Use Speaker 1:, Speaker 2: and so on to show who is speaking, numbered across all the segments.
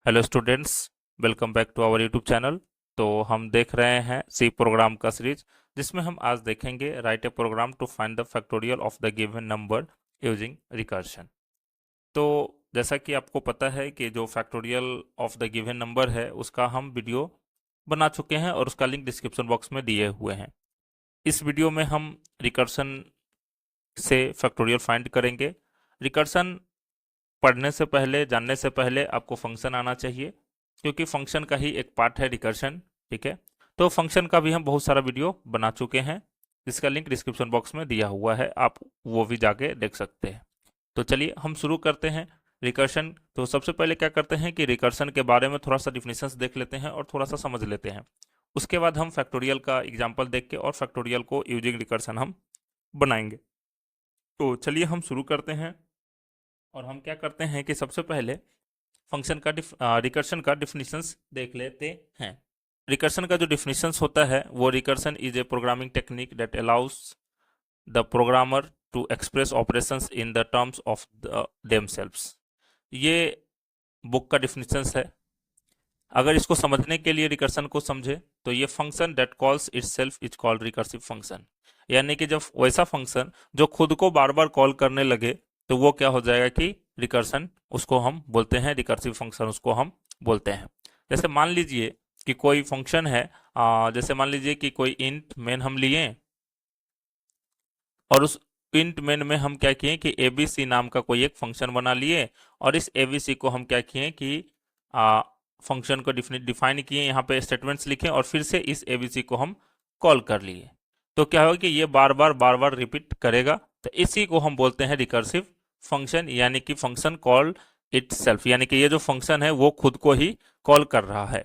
Speaker 1: Hello students, welcome back to our YouTube channel. तो हम देख रहे हैं सी प्रोग्राम का सीरीज, जिसमें हम आज देखेंगे write a program to find the factorial of the given number using recursion. तो जैसा कि आपको पता है कि जो factorial of the given number है उसका हम वीडियो बना चुके हैं और उसका लिंक डिस्क्रिप्शन बॉक्स में दिए हुए हैं। इस वीडियो में हम रिकर्शन से फैक्टोरियल फाइंड करेंगे। रिकर्शन पढ़ने से पहले, जानने से पहले आपको फंक्शन आना चाहिए, क्योंकि फंक्शन का ही एक पार्ट है रिकर्शन। ठीक है, तो फंक्शन का भी हम बहुत सारा वीडियो बना चुके हैं, जिसका लिंक डिस्क्रिप्शन बॉक्स में दिया हुआ है, आप वो भी जाके देख सकते हैं। तो चलिए हम शुरू करते हैं रिकर्शन। तो सबसे पहले क्या करते हैं कि रिकर्शन के बारे में थोड़ा सा डिफिनेशंस देख लेते हैं और थोड़ा सा समझ लेते हैं। उसके बाद हम फैक्टोरियल का एग्जाम्पल देख के और फैक्टोरियल को यूजिंग रिकर्शन हम बनाएंगे। तो चलिए हम शुरू करते हैं। और हम क्या करते हैं कि सबसे पहले फंक्शन का रिकर्शन का डिफिनीशंस देख लेते हैं। रिकर्शन का जो डिफिनीशंस होता है वो, recursion is a programming technique that allows the programmer to express operations in the terms of themselves. ये बुक का डिफिनीशंस है। अगर इसको समझने के लिए रिकर्शन को समझे तो ये function that calls itself is called recursive function. यानी कि जब वैसा फंक्शन जो खुद को बार बार कॉल करने लगे तो वो क्या हो जाएगा कि रिकर्शन, उसको हम बोलते हैं रिकर्सिव फंक्शन, उसको हम बोलते हैं। जैसे मान लीजिए कि कोई फंक्शन है, जैसे मान लीजिए कि कोई इंट मेन हम लिए और उस इंट मेन में हम क्या किए कि एबीसी नाम का कोई एक फंक्शन बना लिए, और इस एबीसी को हम क्या किए कि फंक्शन को डिफाइन किए, यहाँ पे स्टेटमेंट्स लिखे और फिर से इस एबीसी को हम कॉल कर लिए। तो क्या होगा कि ये बार बार रिपीट करेगा, तो इसी को हम बोलते हैं रिकर्सिव फंक्शन, यानी कि फंक्शन कॉल इटसेल्फ, यानी कि ये जो फंक्शन है वो खुद को ही कॉल कर रहा है।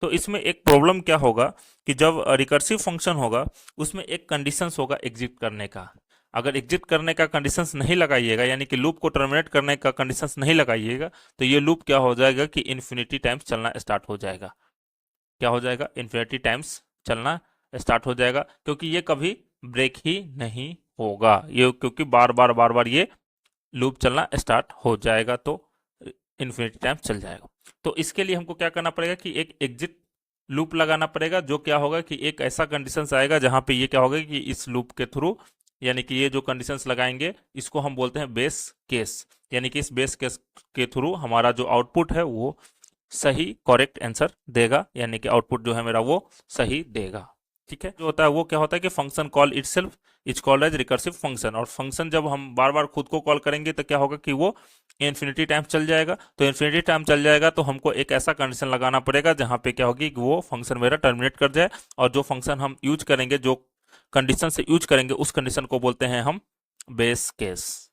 Speaker 1: तो इसमें एक प्रॉब्लम क्या होगा कि जब रिकर्सिव फंक्शन होगा उसमें एक कंडीशंस होगा एग्जिट करने का। अगर एग्जिट करने का कंडीशंस नहीं लगाइएगा, यानी कि लूप को टर्मिनेट करने का कंडीशंस नहीं लगाइएगा, तो ये लूप क्या हो जाएगा कि इन्फिनिटी टाइम्स चलना स्टार्ट हो जाएगा। क्या हो जाएगा? इन्फिनिटी टाइम्स चलना स्टार्ट हो जाएगा, क्योंकि ये कभी ब्रेक ही नहीं होगा, ये क्योंकि बार बार ये लूप चलना स्टार्ट हो जाएगा, तो इन्फिनिटी टाइम्स चल जाएगा। तो इसके लिए हमको क्या करना पड़ेगा कि एक एग्जिट लूप लगाना पड़ेगा, जो क्या होगा कि एक ऐसा कंडीशंस आएगा जहां पे ये क्या होगा कि इस लूप के थ्रू, यानी कि ये जो कंडीशंस लगाएंगे इसको हम बोलते हैं बेस केस, यानी कि इस बेस केस के थ्रू हमारा जो आउटपुट है वो सही करेक्ट आंसर देगा, यानी कि आउटपुट जो है मेरा वो सही देगा। ठीक है, जो होता है वो क्या होता है कि function call itself is called as recursive function. और फंक्शन जब हम बार बार खुद को कॉल करेंगे तो क्या होगा कि वो इन्फिनिटी टाइम चल जाएगा। तो इन्फिनिटी टाइम चल जाएगा तो हमको एक ऐसा कंडीशन लगाना पड़ेगा जहां पे क्या होगी कि वो फंक्शन मेरा टर्मिनेट कर जाए, और जो फंक्शन हम यूज करेंगे, जो कंडीशन से यूज करेंगे, उस कंडीशन को बोलते हैं हम बेस केस।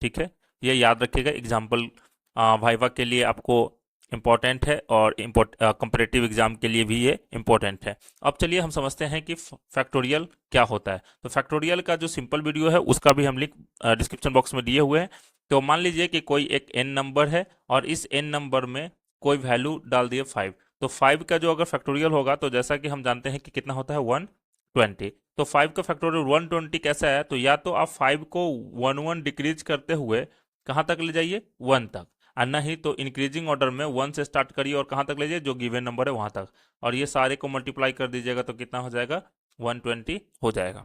Speaker 1: ठीक है, ये याद रखिएगा, एग्जाम्पल वाइवा के लिए आपको इम्पोर्टेंट है और कंपैरेटिव एग्जाम के लिए भी ये इम्पोर्टेंट है। अब चलिए हम समझते हैं कि फैक्टोरियल क्या होता है। तो फैक्टोरियल का जो सिंपल वीडियो है उसका भी हम लिंक डिस्क्रिप्शन बॉक्स में दिए हुए हैं। तो मान लीजिए कि कोई एक एन नंबर है और इस एन नंबर में कोई वैल्यू डाल दिए 5। तो 5 का जो अगर फैक्टोरियल होगा, तो जैसा कि हम जानते हैं कि कितना होता है 120। तो 5 का फैक्टोरियल 120 कैसा है? तो या तो आप 5 को 1 डिक्रीज करते हुए कहाँ तक ले जाइए? 1 तक, और नहीं तो इंक्रीजिंग ऑर्डर में 1 से स्टार्ट करिए और कहाँ तक ले जाइए? जो गिवन नंबर है वहां तक, और ये सारे को मल्टीप्लाई कर दीजिएगा तो कितना हो जाएगा? 120 हो जाएगा।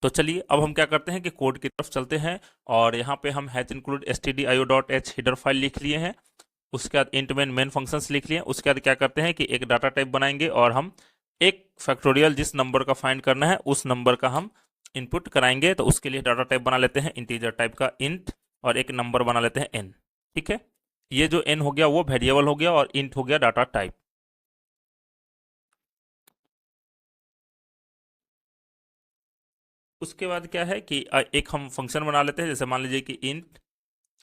Speaker 1: तो चलिए अब हम क्या करते हैं कि कोड की तरफ चलते हैं, और यहाँ पे हम hatch include stdio.h header file लिख लिए हैं। उसके बाद इंट मेन फंक्शंस लिख लिए। उसके बाद क्या करते हैं कि एक डाटा टाइप बनाएंगे, और हम एक फैक्टोरियल जिस नंबर का फाइंड करना है उस नंबर का हम इनपुट कराएंगे। तो उसके लिए डाटा टाइप बना लेते हैं इंटीजर टाइप का इंट, और एक नंबर बना लेते हैं एन। ठीक है, ये जो एन हो गया वो वेरिएबल हो गया और इंट हो गया डाटा टाइप। उसके बाद क्या है कि एक हम फंक्शन बना लेते हैं, जैसे मान लीजिए कि इंट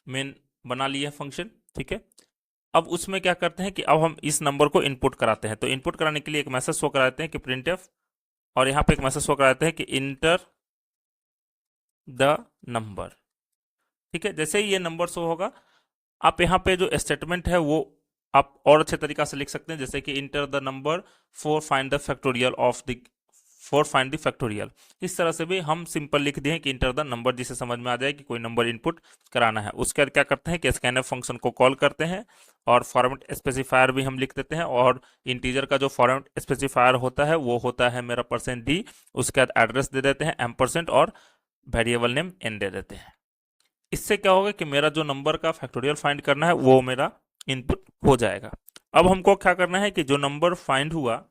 Speaker 1: मेन बना लिया फंक्शन। ठीक है, अब उसमें क्या करते हैं कि अब हम इस नंबर को इनपुट कराते हैं। तो इनपुट कराने के लिए एक मैसेज शो कराते हैं कि प्रिंटफ, और यहाँ पे एक मैसेज शो कराते हैं कि इंटर द नंबर। ठीक है, जैसे ही ये नंबर शो होगा, आप यहाँ पे जो स्टेटमेंट है वो आप और अच्छे तरीका से लिख सकते हैं, जैसे कि enter the number for find the factorial of the for find the factorial. इस तरह से भी हम सिंपल लिख दिए कि इंटर द नंबर, जिसे समझ में आ जाए कि कोई नंबर इनपुट कराना है। उसके बाद क्या करते हैं कि स्कैनफ फंक्शन को कॉल करते हैं और फॉर्मेट स्पेसिफायर भी हम लिख देते हैं, और इंटीजर का जो फॉर्मेट स्पेसिफायर होता है वो होता है मेरा %d। उसके बाद एड्रेस दे देते हैं %, और वेरिएबल नेम n दे देते हैं। इससे क्या होगा कि मेरा जो नंबर का फैक्टोरियल फाइंड करना है वो मेरा इनपुट हो जाएगा। अब हमको क्या करना है कि जो नंबर फाइंड हुआ,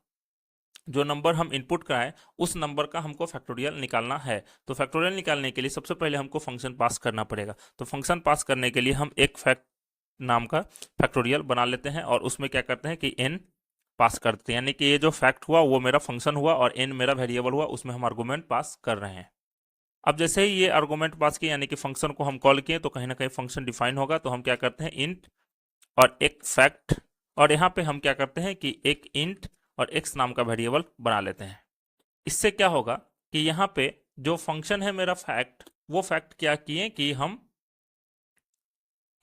Speaker 1: जो नंबर हम इनपुट कराएं, उस नंबर का हमको फैक्टोरियल निकालना है। तो फैक्टोरियल निकालने के लिए सबसे पहले हमको फंक्शन पास करना पड़ेगा। तो फंक्शन पास करने के लिए हम एक फैक्ट नाम का फैक्टोरियल बना लेते हैं और उसमें क्या करते हैं कि n पास करते हैं, यानी कि ये जो फैक्ट हुआ वो मेरा फंक्शन हुआ और n मेरा वेरिएबल हुआ, उसमें हम आर्गूमेंट पास कर रहे हैं। अब जैसे ही ये आर्गूमेंट पास किए, यानी कि फंक्शन को हम कॉल किए, तो कहीं ना कहीं फंक्शन डिफाइन होगा। तो हम क्या करते हैं इंट और एक फैक्ट, और यहाँ पे हम क्या करते हैं कि एक इंट और x नाम का वेरिएबल बना लेते हैं। इससे क्या होगा कि यहाँ पे जो फंक्शन है मेरा फैक्ट, वो फैक्ट क्या किए कि हम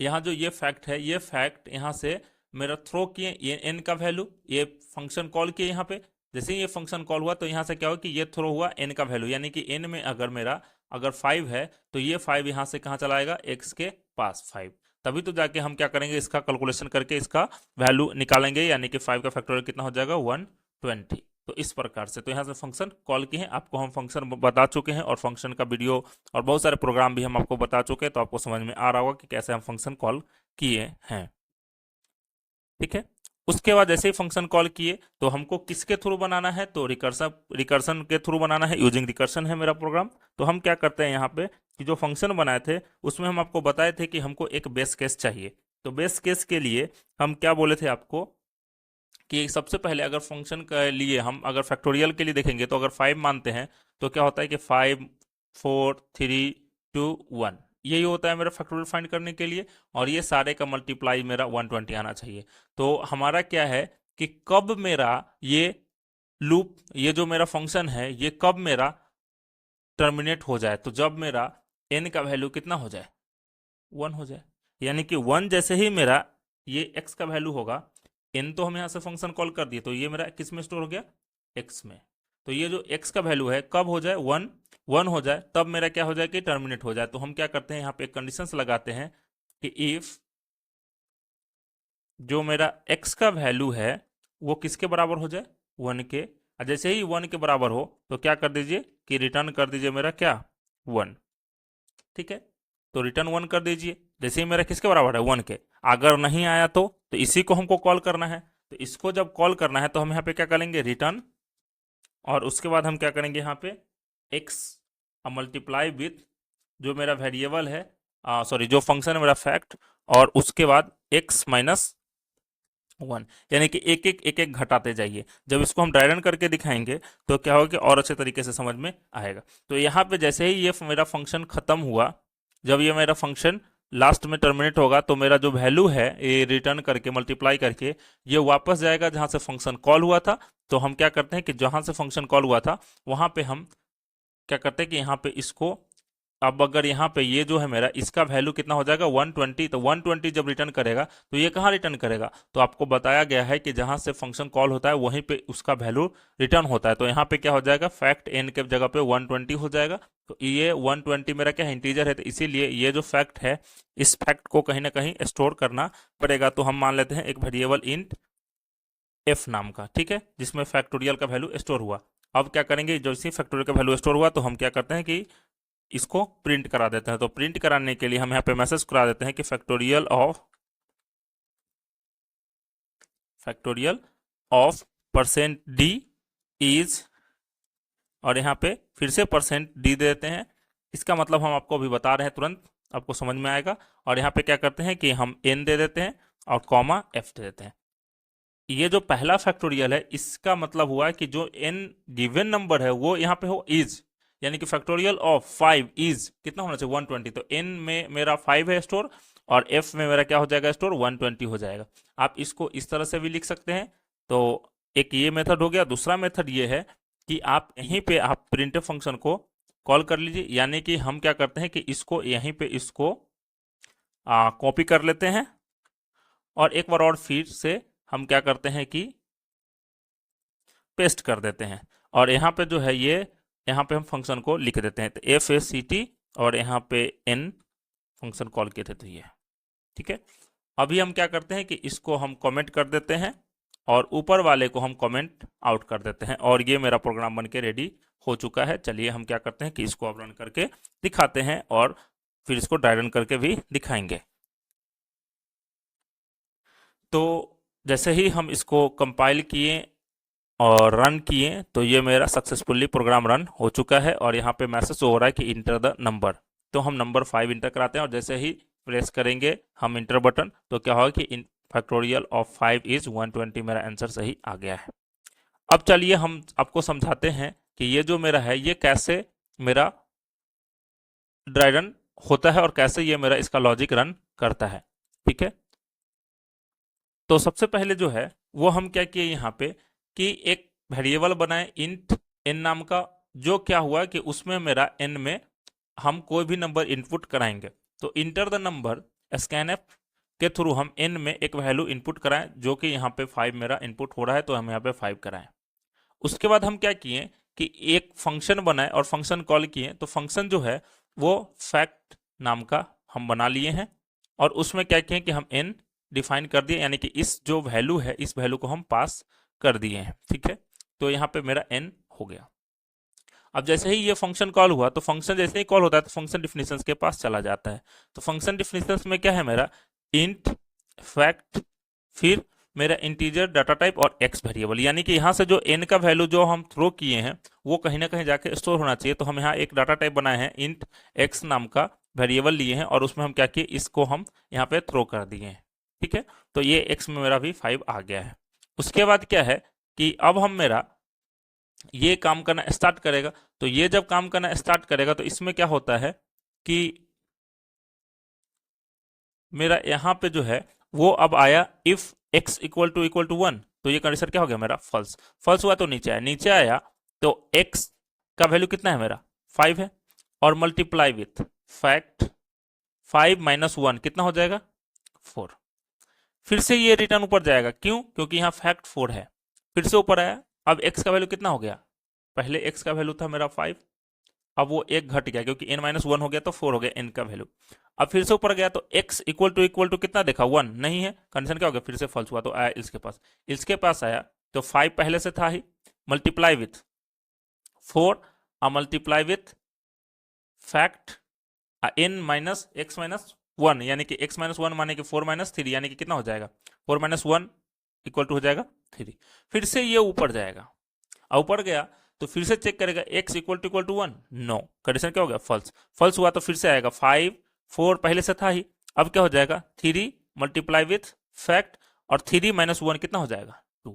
Speaker 1: यहाँ जो ये फैक्ट है, ये फैक्ट यहाँ से मेरा थ्रो किए, ये n का वैल्यू, ये फंक्शन कॉल किए यहाँ पे। जैसे ही ये फंक्शन कॉल हुआ तो यहाँ से क्या हुआ कि ये थ्रो हुआ n का वैल्यू, यानी कि n में अगर मेरा 5 है तो ये 5 यहाँ से कहाँ चला आएगा, x के पास 5। तभी तो जाके हम क्या करेंगे, इसका कैलकुलेशन करके इसका वैल्यू निकालेंगे, यानी कि 5 का फैक्टोरियल कितना हो जाएगा, 120। तो इस प्रकार से तो यहाँ से फंक्शन कॉल किए हैं। आपको हम फंक्शन बता चुके हैं और फंक्शन का वीडियो और बहुत सारे प्रोग्राम भी हम आपको बता चुके हैं, तो आपको समझ में आ रहा होगा कि कैसे हम फंक्शन कॉल किए हैं। ठीक है, उसके बाद जैसे ही फंक्शन कॉल किए तो हमको किसके थ्रू बनाना है, तो रिकर्सन के थ्रू बनाना है। यूजिंग रिकर्सन है मेरा प्रोग्राम। तो हम क्या करते हैं यहाँ पे कि जो फंक्शन बनाए थे उसमें हम आपको बताए थे कि हमको एक बेस केस चाहिए। तो बेस केस के लिए हम क्या बोले थे आपको कि सबसे पहले अगर फंक्शन के लिए हम अगर फैक्टोरियल के लिए देखेंगे तो अगर 5 मानते हैं तो क्या होता है कि 5 4 3 2 1, यही होता है मेरा फैक्टोरियल फाइंड करने के लिए। और ये सारे का मल्टीप्लाई मेरा 120 आना चाहिए। तो हमारा क्या है कि कब मेरा ये लूप, ये जो मेरा फंक्शन है, ये कब मेरा टर्मिनेट हो जाए, तो जब मेरा n का वैल्यू कितना हो जाए, 1 हो जाए। यानी कि 1 जैसे ही मेरा ये x का वैल्यू होगा, n तो हम यहाँ से फंक्शन कॉल कर दिए, तो ये मेरा किस में स्टोर हो गया, x में। तो ये जो x का वैल्यू है कब हो जाए, 1 हो जाए, तब मेरा क्या हो जाए कि टर्मिनेट हो जाए। तो हम क्या करते हैं यहाँ पे कंडीशंस लगाते हैं कि इफ जो मेरा x का वैल्यू है वो किसके बराबर हो जाए, 1 के। और जैसे ही 1 के बराबर हो तो क्या कर दीजिए कि रिटर्न कर दीजिए मेरा क्या, 1। ठीक है, तो रिटर्न 1 कर दीजिए। जैसे ही मेरा किसके बराबर है, 1 के। अगर नहीं आया तो इसी को हमको कॉल करना है। तो इसको जब कॉल करना है तो हम यहाँ पे क्या करेंगे, रिटर्न, और उसके बाद हम क्या करेंगे यहाँ पे x मल्टीप्लाई विथ जो मेरा वेरिएबल है, सॉरी जो फंक्शन है मेरा फैक्ट, और उसके बाद x माइनस 1, यानी कि एक एक घटाते जाइए। जब इसको हम ड्राई रन करके दिखाएंगे तो क्या होगा कि और अच्छे तरीके से समझ में आएगा। तो यहाँ पे जैसे ही ये मेरा फंक्शन खत्म हुआ, जब ये मेरा फंक्शन लास्ट में टर्मिनेट होगा, तो मेरा जो वैल्यू है ये रिटर्न करके मल्टीप्लाई करके ये वापस जाएगा जहां से फंक्शन कॉल हुआ था। तो हम क्या करते हैं कि जहां से फंक्शन कॉल हुआ था वहां पे हम क्या करते हैं कि यहाँ पे इसको, अब अगर यहाँ पे ये जो है मेरा इसका वैल्यू कितना हो जाएगा, 120। तो 120 जब रिटर्न करेगा तो ये कहाँ रिटर्न करेगा, तो आपको बताया गया है कि जहां से फंक्शन कॉल होता है वहीं पे उसका वैल्यू रिटर्न होता है। तो यहाँ पे क्या हो जाएगा, फैक्ट n के जगह पे 120 हो जाएगा। तो ये 120 मेरा क्या है, इंटीजर है, तो इसीलिए ये जो फैक्ट है इस फैक्ट को कहीं ना कहीं स्टोर करना पड़ेगा। तो हम मान लेते हैं एक वेरिएबल इंट f नाम का, ठीक है, जिसमें फैक्टोरियल का वैल्यू स्टोर हुआ। अब क्या करेंगे, जैसे फैक्टोरियल का वैल्यू स्टोर हुआ तो हम क्या करते हैं कि इसको प्रिंट करा देते हैं। तो प्रिंट कराने के लिए हम यहाँ पे मैसेज करा देते हैं कि फैक्टोरियल ऑफ %d इज, और यहाँ पे फिर से %d दे देते हैं। इसका मतलब हम आपको अभी बता रहे हैं, तुरंत आपको समझ में आएगा। और यहाँ पे क्या करते हैं कि हम n दे देते हैं और कॉमा f दे देते हैं। ये जो पहला फैक्टोरियल है इसका मतलब हुआ कि जो n गिवन नंबर है वो यहाँ पे हो इज, यानी कि फैक्टोरियल ऑफ 5 इज कितना होना चाहिए, 120। तो n में मेरा 5 है स्टोर और f में मेरा क्या हो जाएगा स्टोर, 120 हो जाएगा। आप इसको इस तरह से भी लिख सकते हैं। तो एक ये मेथड हो गया। दूसरा मेथड ये है कि आप यहीं पे आप प्रिंटफ फंक्शन को कॉल कर लीजिए, यानी कि हम क्या करते हैं कि इसको यहीं पे इसको कॉपी कर लेते हैं और एक बार और फिर से हम क्या करते हैं कि पेस्ट कर देते हैं। और यहाँ पे जो है ये, यहाँ पे हम फंक्शन को लिख देते हैं, तो FACT और यहाँ पे n फंक्शन कॉल किए थे, तो ये ठीक है। अभी हम क्या करते हैं कि इसको हम कमेंट कर देते हैं और ऊपर वाले को हम कमेंट आउट कर देते हैं, और ये मेरा प्रोग्राम बनके रेडी हो चुका है। चलिए हम क्या करते हैं कि इसको अब रन करके दिखाते हैं और फिर इसको ड्राई रन करके भी दिखाएंगे। तो जैसे ही हम इसको कंपाइल किए और रन किए तो ये मेरा सक्सेसफुली प्रोग्राम रन हो चुका है, और यहाँ पे मैसेज हो रहा है कि इंटर द नंबर। तो हम नंबर 5 इंटर कराते हैं, और जैसे ही प्रेस करेंगे हम इंटर बटन, तो क्या होगा कि इन फैक्टोरियल ऑफ 5 इज 120, मेरा आंसर सही आ गया है। अब चलिए हम आपको समझाते हैं कि ये जो मेरा है ये कैसे मेरा ड्राई रन होता है और कैसे ये मेरा इसका लॉजिक रन करता है। ठीक है, तो सबसे पहले जो है वो हम क्या किए यहाँ पे कि एक वेरिएबल बनाए इंट n नाम का, जो क्या हुआ कि उसमें मेरा n में हम कोई भी नंबर इनपुट कराएंगे। तो इंटर द नंबर स्कैनफ के थ्रू हम n में एक वैल्यू इनपुट कराएं, जो कि यहाँ पे 5 मेरा इनपुट हो रहा है, तो हम यहाँ पे 5 कराएं। उसके बाद हम क्या किए कि एक फंक्शन बनाए और फंक्शन कॉल किए। तो फंक्शन जो है वो फैक्ट नाम का हम बना लिए हैं, और उसमें क्या किए कि हम n डिफाइन कर दिए, यानी कि इस जो वैल्यू है इस वैल्यू को हम पास कर दिए हैं। ठीक है, तो यहाँ पे मेरा n हो गया। अब जैसे ही ये फंक्शन कॉल हुआ, तो फंक्शन जैसे ही कॉल होता है तो फंक्शन डिफिनेशंस के पास चला जाता है। तो फंक्शन डिफिनेशंस में क्या है मेरा इंट फैक्ट, फिर मेरा इंटीजर डाटा टाइप और एक्स वेरिएबल, यानी कि यहाँ से जो n का वैल्यू जो हम थ्रो किए हैं वो कहीं ना कहीं जाके स्टोर होना चाहिए। तो हम यहाँ एक डाटा टाइप बनाए हैं, इंट x नाम का वेरिएबल लिए हैं, और उसमें हम क्या किए, इसको हम यहाँ पे थ्रो कर दिए हैं। ठीक है, तो ये x में मेरा भी 5 आ गया है। उसके बाद क्या है कि अब हम मेरा ये काम करना स्टार्ट करेगा। तो ये जब काम करना स्टार्ट करेगा तो इसमें क्या होता है कि मेरा यहाँ पे जो है वो अब आया इफ x इक्वल टू 1, तो ये कंडीशन क्या हो गया मेरा फॉल्स। फॉल्स हुआ तो नीचे आया, नीचे आया तो x का वैल्यू कितना है मेरा 5 है, और मल्टीप्लाई विथ फैक्ट 5 माइनस 1 कितना हो जाएगा 4। फिर से ये रिटर्न ऊपर जाएगा, क्यों, क्योंकि यहाँ फैक्ट 4 है। फिर से ऊपर आया, अब x का वैल्यू कितना हो गया, पहले x का वैल्यू था मेरा 5, अब वो एक घट गया क्योंकि n-1 हो गया तो 4 हो गया n का वैल्यू। अब फिर से ऊपर गया तो x इक्वल टू कितना देखा 1 नहीं है, कंडीशन क्या हो गया, फिर से फॉल्स हुआ तो आया इल्स के पास आया, तो 5 पहले से था ही, मल्टीप्लाई विथ 4 और multiply with fact n minus x minus 1, यानी कि x माइनस 1 माने कि 4 माइनस 3, यानी कि कितना हो जाएगा 4 माइनस 1 इक्वल टू हो जाएगा 3। फिर से ये ऊपर जाएगा, ऊपर गया तो फिर से चेक करेगा x equal to 1, no, condition क्या हो गया फॉल्स। फॉल्स हुआ तो फिर से आएगा 5 4 पहले से था ही, अब क्या हो जाएगा 3 मल्टीप्लाई विथ फैक्ट, और 3 माइनस 1 कितना हो जाएगा 2।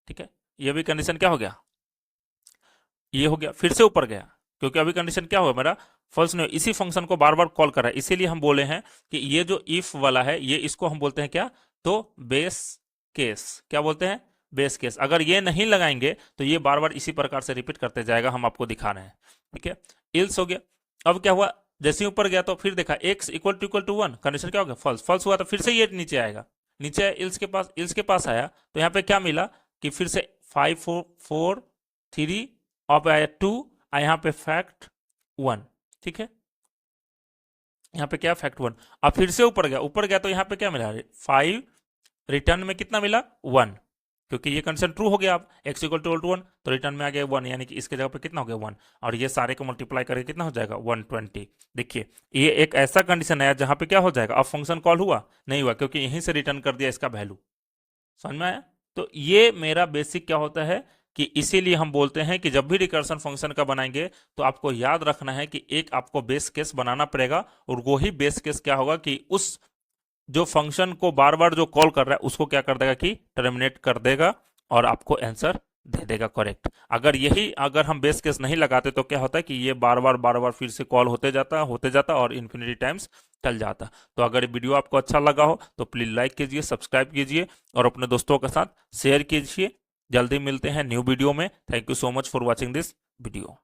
Speaker 1: ठीक है, ये भी कंडीशन क्या हो गया, ये हो गया। फिर से ऊपर गया क्योंकि अभी कंडीशन क्या हुआ मेरा फॉल्स नहीं, इसी फंक्शन को बार बार कॉल कर रहा है, इसीलिए हम बोले हैं कि ये जो इफ वाला है ये इसको हम बोलते हैं क्या, तो बेस केस, क्या बोलते हैं बेस केस। अगर ये नहीं लगाएंगे तो ये बार बार इसी प्रकार से रिपीट करते जाएगा, हम आपको दिखा रहे हैं। ठीक है, इल्स हो गया। अब क्या हुआ, जैसे ही ऊपर गया तो फिर देखा x इक्वल टू 1, कंडीशन क्या हो गया फॉल्स। फॉल्स हुआ तो फिर से ये नीचे आएगा, नीचे इल्स के पास आया, तो यहाँ पे क्या मिला कि फिर से 5 4 3, अब आया 2, यहाँ पे फैक्ट 1। ठीक है, यहाँ पे क्या फैक्ट 1। अब फिर से ऊपर गया तो यहाँ पे क्या मिला 5, रिटर्न में कितना मिला 1, क्योंकि ये कंडीशन ट्रू हो गया। अब x इक्वल टू 1 तो रिटर्न में आ गया 1, यानी कि इसके जगह पे कितना हो गया 1, और ये सारे को मल्टीप्लाई करके कितना हो जाएगा 120। देखिए ये एक ऐसा कंडीशन है जहां पे क्या हो जाएगा, अब फंक्शन कॉल हुआ नहीं हुआ, क्योंकि यहीं से रिटर्न कर दिया इसका वैल्यू। समझ में आया। तो ये मेरा बेसिक क्या होता है कि इसीलिए हम बोलते हैं कि जब भी रिकर्सन फंक्शन का बनाएंगे तो आपको याद रखना है कि एक आपको बेस केस बनाना पड़ेगा, और वो ही बेस केस क्या होगा कि उस जो फंक्शन को बार बार जो कॉल कर रहा है उसको क्या कर देगा कि टर्मिनेट कर देगा, और आपको आंसर दे देगा करेक्ट। अगर हम बेस केस नहीं लगाते तो क्या होता है कि ये बार बार फिर से कॉल होते जाता और इन्फिनिटी टाइम्स चल जाता। तो अगर ये वीडियो आपको अच्छा लगा हो तो प्लीज लाइक कीजिए, सब्सक्राइब कीजिए और अपने दोस्तों के साथ शेयर कीजिए। जल्दी मिलते हैं न्यू वीडियो में। Thank you so much for watching this video.